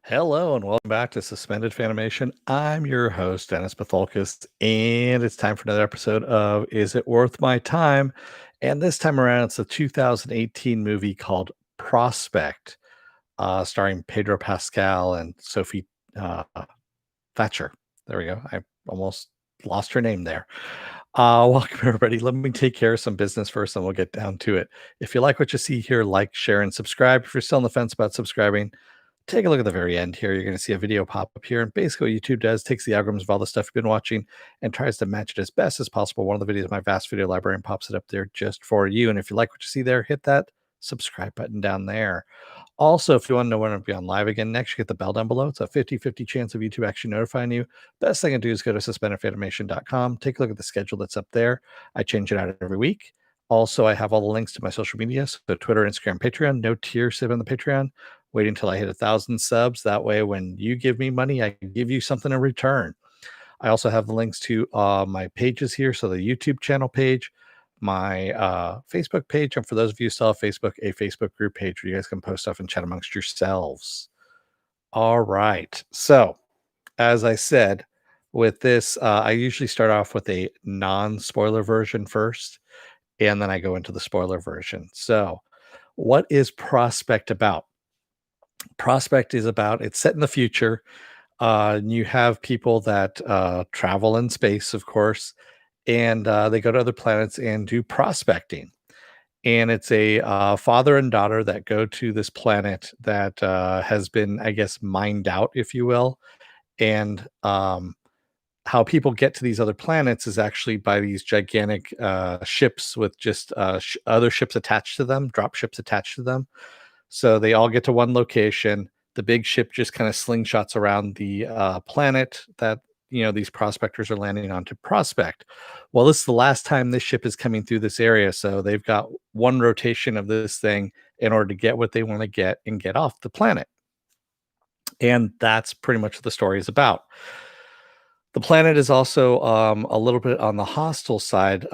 Hello and welcome back to Suspended Fanimation. I'm your host, Dennis Bithoulkas, and it's time for another episode of Is It Worth My Time? And this time around, it's a 2018 movie called Prospect, starring Pedro Pascal and Sophie uh, Thatcher. There we go. I almost lost her name there. Welcome, everybody. Let me take care of some business first, and we'll get down to it. If you like what you see here, like, share, and subscribe. If you're still on the fence about subscribing, take a look at the very end here. You're going to see a video pop up here. And basically, what YouTube does takes the algorithms of all the stuff you've been watching and tries to match it as best as possible. One of the videos in my vast video library and pops it up there just for you. And if you like what you see there, hit that subscribe button down there. Also, if you want to know when I'll be on live again next, you get the bell down below. It's a 50-50 chance of YouTube actually notifying you. Best thing to do is go to suspendedfanimation.com. Take a look at the schedule that's up there. I change it out every week. Also, I have all the links to my social media, so Twitter, Instagram, Patreon. No tier sib on the Patreon. Wait until I hit 1,000 subs. That way, when you give me money, I give you something in return. I also have the links to my pages here. So the YouTube channel page, my Facebook page, and for those of you who still have Facebook, a Facebook group page where you guys can post stuff and chat amongst yourselves. All right. So, as I said, with this, I usually start off with a non-spoiler version first, and then I go into the spoiler version. So, what is Prospect about? Prospect is about it's set in the future. And you have people that travel in space, of course, and they go to other planets and do prospecting. And it's a father and daughter that go to this planet that has been, I guess, mined out, if you will. And how people get to these other planets is actually by these gigantic ships with just other ships attached to them, drop ships attached to them. So they all get to one location. The big ship just kind of slingshots around the planet that these prospectors are landing on to prospect. Well, this is the last time this ship is coming through this area, so they've got one rotation of this thing in order to get what they want to get and get off the planet. And that's pretty much what the story is about. The planet is also a little bit on the hostile side,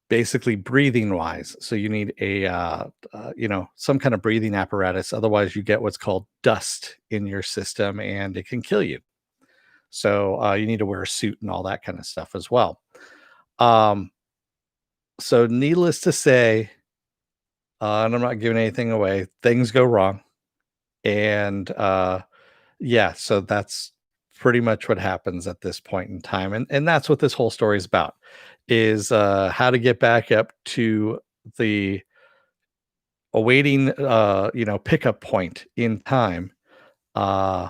basically breathing wise. So you need a some kind of breathing apparatus. Otherwise, you get what's called dust in your system, and it can kill you. So you need to wear a suit and all that kind of stuff as well. Um, so needless to say, and I'm not giving anything away, things go wrong, and yeah, so that's pretty much what happens at this point in time, and that's what this whole story is about, is how to get back up to the awaiting pickup point in time, uh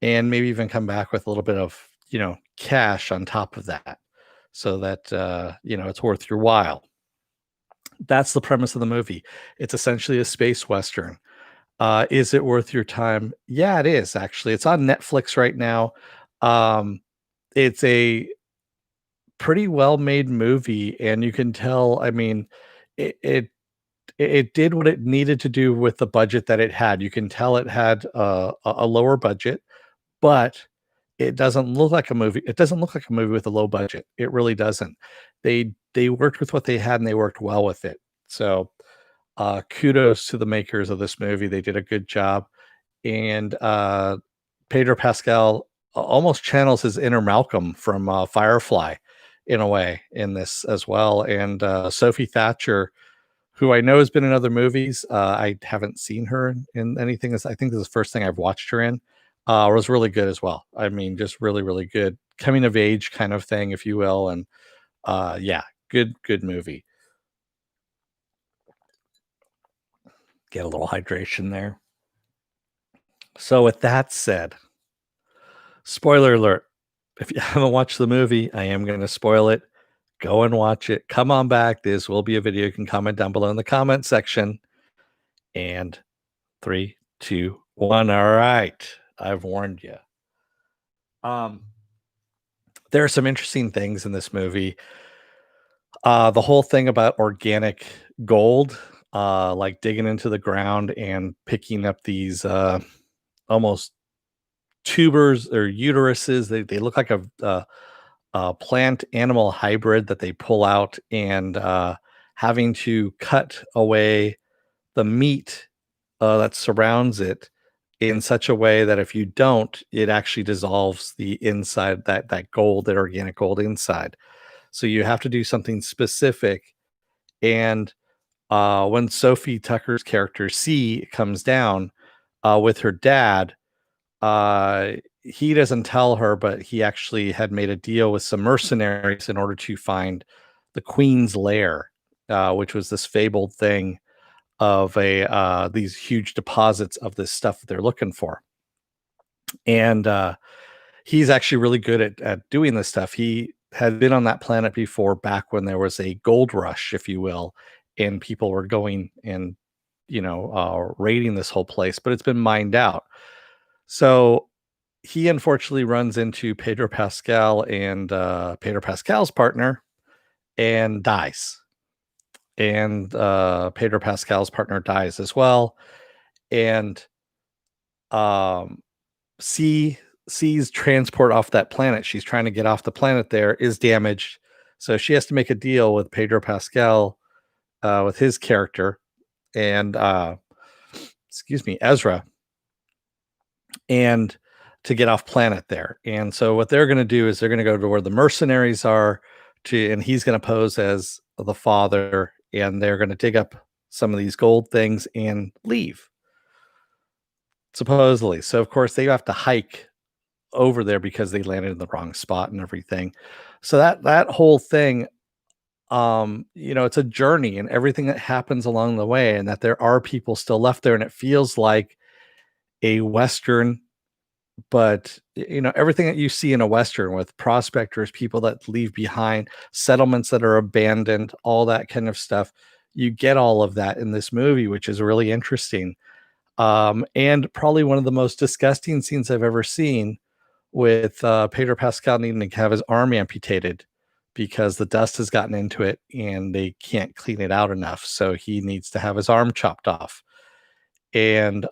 and maybe even come back with a little bit of cash on top of that, so that it's worth your while. That's the premise of the movie. It's essentially a space western. Is it worth your time? Yeah, it is actually. It's on Netflix right now. Um, it's a pretty well-made movie, and you can tell, I mean, it it it did what it needed to do with the budget that it had. You can tell it had a lower budget, but it doesn't look like a movie. It doesn't look like a movie with a low budget. It really doesn't. They worked with what they had, and they worked well with it. So, kudos to the makers of this movie. They did a good job. And Pedro Pascal almost channels his inner Malcolm from Firefly in a way in this as well. And Sophie Thatcher, who I know has been in other movies, I haven't seen her in anything. I think this is the first thing I've watched her in. Was really good as well. I mean, just really, really good coming of age kind of thing, if you will. And yeah, good movie. Get a little hydration there. So with that said, spoiler alert. If you haven't watched the movie, I am going to spoil it. Go and watch it. Come on back. This will be a video. You can comment down below in the comment section. And 3, 2, 1. All right. I've warned you. There are some interesting things in this movie. The whole thing about organic gold, like digging into the ground and picking up these almost tubers or uteruses. They look like a plant animal hybrid that they pull out, and having to cut away the meat that surrounds it in such a way that if you don't, it actually dissolves the inside that gold, that organic gold inside. So you have to do something specific. And when Sophie Tucker's character C comes down with her dad, he doesn't tell her, but he actually had made a deal with some mercenaries in order to find the queen's lair, which was this fabled thing of a these huge deposits of this stuff that they're looking for. And he's actually really good at doing this stuff. He had been on that planet before, back when there was a gold rush, if you will, and people were going and raiding this whole place, but it's been mined out. So he unfortunately runs into Pedro Pascal and Pedro Pascal's partner and dies. And Pedro Pascal's partner dies as well. And um, C C's transport off that planet, she's trying to get off the planet there, is damaged. So she has to make a deal with Pedro Pascal, with his character, and excuse me, Ezra, and to get off planet there. And so what they're going to do is they're going to go to where the mercenaries are, and he's going to pose as the father, and they're going to dig up some of these gold things and leave, supposedly. So of course they have to hike over there because they landed in the wrong spot and everything. So that whole thing, it's a journey and everything that happens along the way, and that there are people still left there, and it feels like a Western. But everything that you see in a Western, with prospectors, people that leave behind, settlements that are abandoned, all that kind of stuff, you get all of that in this movie, which is really interesting. And probably one of the most disgusting scenes I've ever seen, with Pedro Pascal needing to have his arm amputated because the dust has gotten into it and they can't clean it out enough. So he needs to have his arm chopped off. And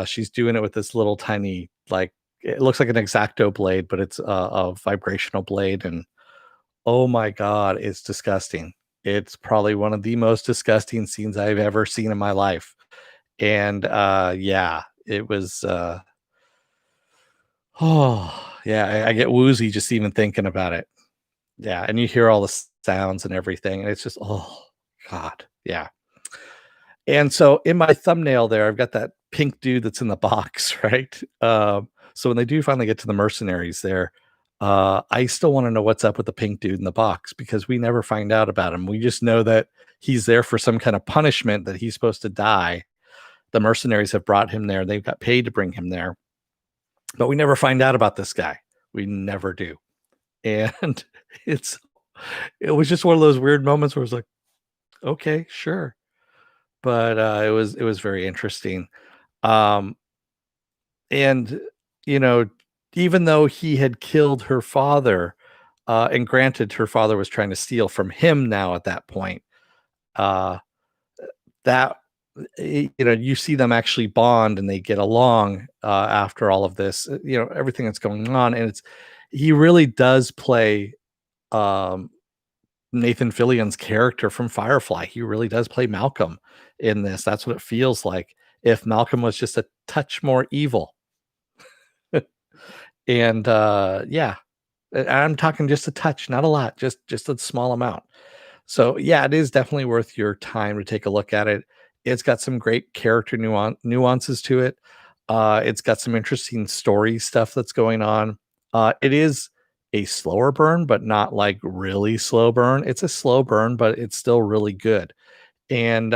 she's doing it with this little tiny, like, it looks like an X-Acto blade, but it's a vibrational blade. And oh my God, it's disgusting. It's probably one of the most disgusting scenes I've ever seen in my life. And yeah, it was. Oh, yeah, I get woozy just even thinking about it. Yeah, and you hear all the sounds and everything, and it's just, oh god, yeah. And so in my thumbnail there, I've got that pink dude that's in the box, right? So when they do finally get to the mercenaries there, I still wanna know what's up with the pink dude in the box, because we never find out about him. We just know that he's there for some kind of punishment, that he's supposed to die. The mercenaries have brought him there, they've got paid to bring him there. But we never find out about this guy. We never do. And it's it was just one of those weird moments where it's like, okay, sure. But it was very interesting. Um and you know, even though he had killed her father, and granted her father was trying to steal from him now at that point, uh that you see them actually bond and they get along after all of this, everything that's going on. And he really does play um Nathan Fillion's character from Firefly. He really does play Malcolm in this. That's what it feels like, if Malcolm was just a touch more evil. And yeah, I'm talking just a touch, not a lot, just a small amount. So yeah, it is definitely worth your time to take a look at it. It's got some great character nuances to it. It's got some interesting story stuff that's going on. It is a slower burn, but not like really slow burn. It's a slow burn, but it's still really good. And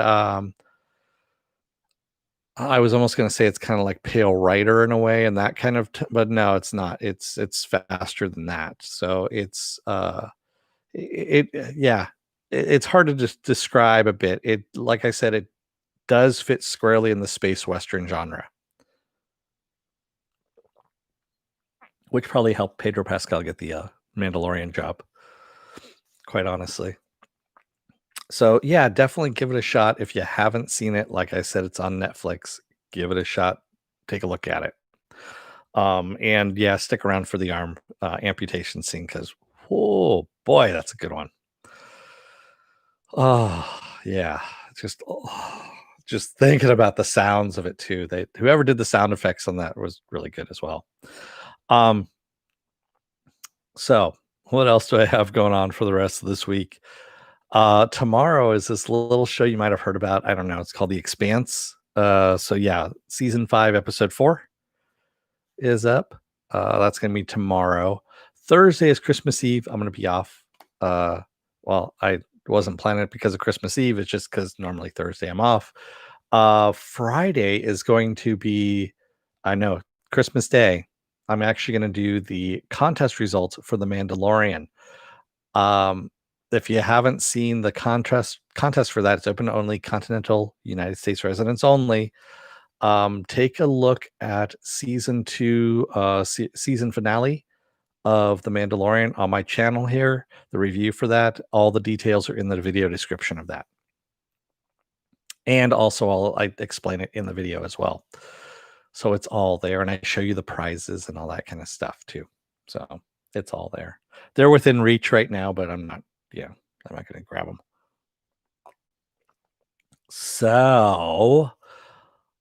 I was almost going to say it's kind of like Pale Rider in a way, and that kind of, but no, it's not. It's faster than that. So it's yeah, it's hard to just describe a bit. It, like I said, it does fit squarely in the space western genre, which probably helped Pedro Pascal get the Mandalorian job, quite honestly. So yeah, definitely give it a shot if you haven't seen it. Like I said, it's on Netflix. Give it a shot. Take a look at it. And yeah, stick around for the arm amputation scene, because oh boy, that's a good one. Oh yeah, just Just thinking about the sounds of it too. Whoever did the sound effects on that was really good as well. Um, so what else do I have going on for the rest of this week? Tomorrow is this little show you might have heard about. I don't know. It's called The Expanse. So yeah, season 5, episode 4 is up. That's gonna be tomorrow. Thursday is Christmas Eve. I'm gonna be off. Uh, well, I wasn't planning it because of Christmas Eve. It's just because normally Thursday I'm off. Friday is going to be, I know, Christmas Day. I'm actually going to do the contest results for The Mandalorian. Um, if you haven't seen the contest for that, it's open to only continental United States residents only. Take a look at season 2, season finale of The Mandalorian on my channel here. The review for that, all the details are in the video description of that. And also I explain it in the video as well. So it's all there, and I show you the prizes and all that kind of stuff too. So it's all there. They're within reach right now, but I'm not going to grab them. So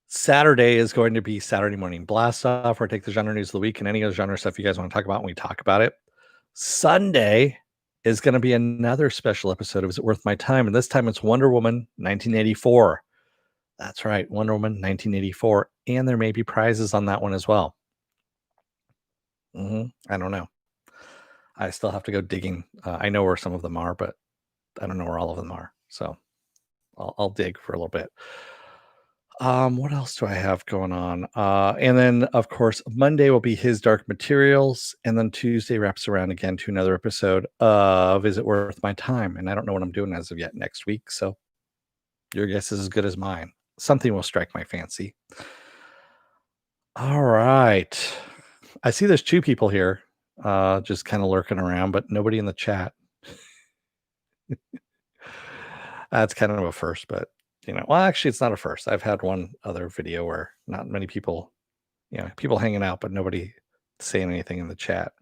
Saturday is going to be Saturday morning blast off, where I take the genre news of the week and any other genre stuff you guys want to talk about, and we talk about it. Sunday is going to be another special episode of Is It Worth My Time? And this time it's Wonder Woman 1984. That's right, Wonder Woman 1984. And there may be prizes on that one as well. I don't know. I still have to go digging. I know where some of them are, but I don't know where all of them are. So I'll dig for a little bit. What else do I have going on? And then, of course, Monday will be His Dark Materials. And then Tuesday wraps around again to another episode of Is It Worth My Time? And I don't know what I'm doing as of yet next week. So your guess is as good as mine. Something will strike my fancy. All right. I see there's 2 people here, just kind of lurking around, but nobody in the chat. That's kind of a first, but well, actually, it's not a first. I've had one other video where not many people, people hanging out, but nobody saying anything in the chat.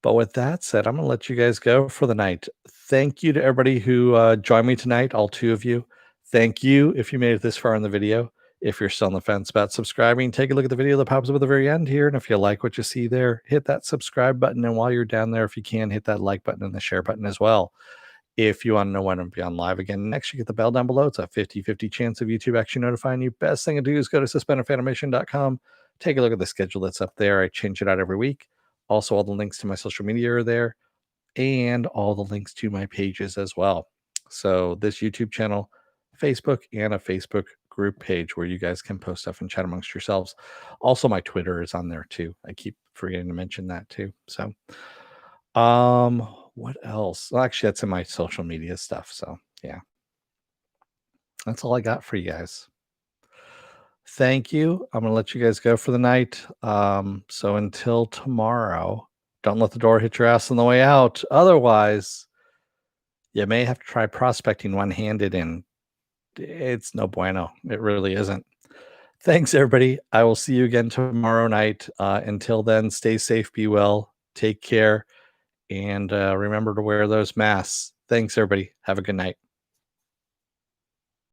But with that said, I'm going to let you guys go for the night. Thank you to everybody who joined me tonight, all 2 of you. Thank you if you made it this far in the video. If you're still on the fence about subscribing, take a look at the video that pops up at the very end here. And if you like what you see there, hit that subscribe button. And while you're down there, if you can, hit that like button and the share button as well. If you want to know when I'm be on live again next, you get the bell down below. It's a 50-50 chance of YouTube actually notifying you. Best thing to do is go to suspendedfanimation.com. Take a look at the schedule that's up there. I change it out every week. Also, all the links to my social media are there, and all the links to my pages as well. So this YouTube channel, Facebook, and a Facebook group page where you guys can post stuff and chat amongst yourselves. Also, my Twitter is on there too. I keep forgetting to mention that too. So, what else? Well, actually, that's in my social media stuff. So yeah, that's all I got for you guys. Thank you. I'm gonna let you guys go for the night. So until tomorrow, don't let the door hit your ass on the way out. Otherwise, you may have to try prospecting one-handed, and it's no bueno. It really isn't. Thanks, everybody. I will see you again tomorrow night. Until then, stay safe, be well, take care, and remember to wear those masks. Thanks, everybody. Have a good night.